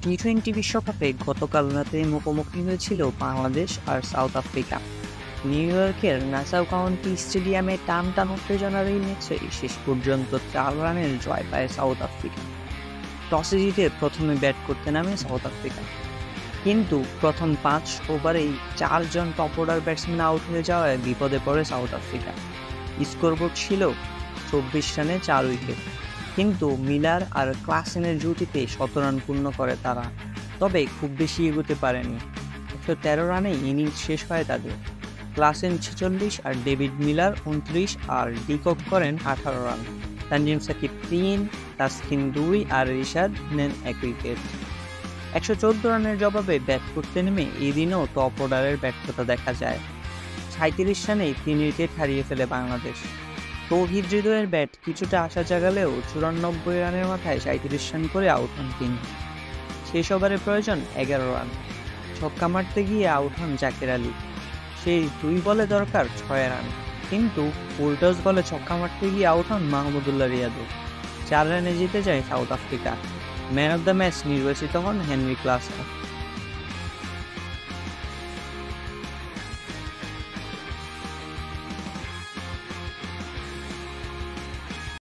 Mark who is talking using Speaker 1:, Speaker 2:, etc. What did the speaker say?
Speaker 1: টি-20 বিশ্বকাপে গতকাল রাতে মুখোমুখি হয়েছিল বাংলাদেশ আর সাউথ আফ্রিকা। নিউ ইয়র্কের নাসাউ কাউন্টি স্টেডিয়ামে টানটান উত্তেজনার এই ম্যাচে শেষ পর্যন্ত 4 রানের জয় পায় সাউথ আফ্রিকা। টসে জিতে প্রথমে ব্যাট করতে নামে সাউথ আফ্রিকা, কিন্তু প্রথম 5 ওভারেই 4 জন টপ অর্ডার ব্যাটসম্যান আউট হয়ে যাওয়ায় বিপদে পড়ে সাউথ আফ্রিকা। স্কোরবোর্ড ছিল 24 রানে 4 উইকেট, কিন্তু মিলার আর ক্লাসেনের জুটিতে 17 রান পূর্ণ করে তারা, তবে খুব বেশি এগোতে পারেনি। 113 রানেই ইনিংস শেষ হয় তাদের। ক্লাসেন 46 আর ডেভিড মিলার 29 আর ডিকক করেন 18 রান। তানজিম সাকিব 3, তাসকিন 2 আর রিশাদ নেন 1 উইকেট। 114 রানের জবাবে ব্যাট করতে নেমে এদিনও টপ অর্ডারের ব্যর্থতা দেখা যায়। 37 রানেই 3 উইকেট হারিয়ে ফেলে বাংলাদেশ। তৌহিদ হৃদয়ের ব্যাট কিছুটা আশা জাগালেও 94 রানের মাথায় 37 রান করে আউট হন তিনি। শেষ ওভারে প্রয়োজন 11 রান। ছক্কা মারতে গিয়ে আউট হন জাকের আলী। সেই 2 বলে দরকার 6 রান, কিন্তু উল্টোস বলে ছক্কা মারতে গিয়ে আউট হন মাহমুদুল্লাহ রিয়াদও। 4 রানে জিতে যায় south Africa. Man of the match নির্বাচিত হন হেনরি ক্লাসেন।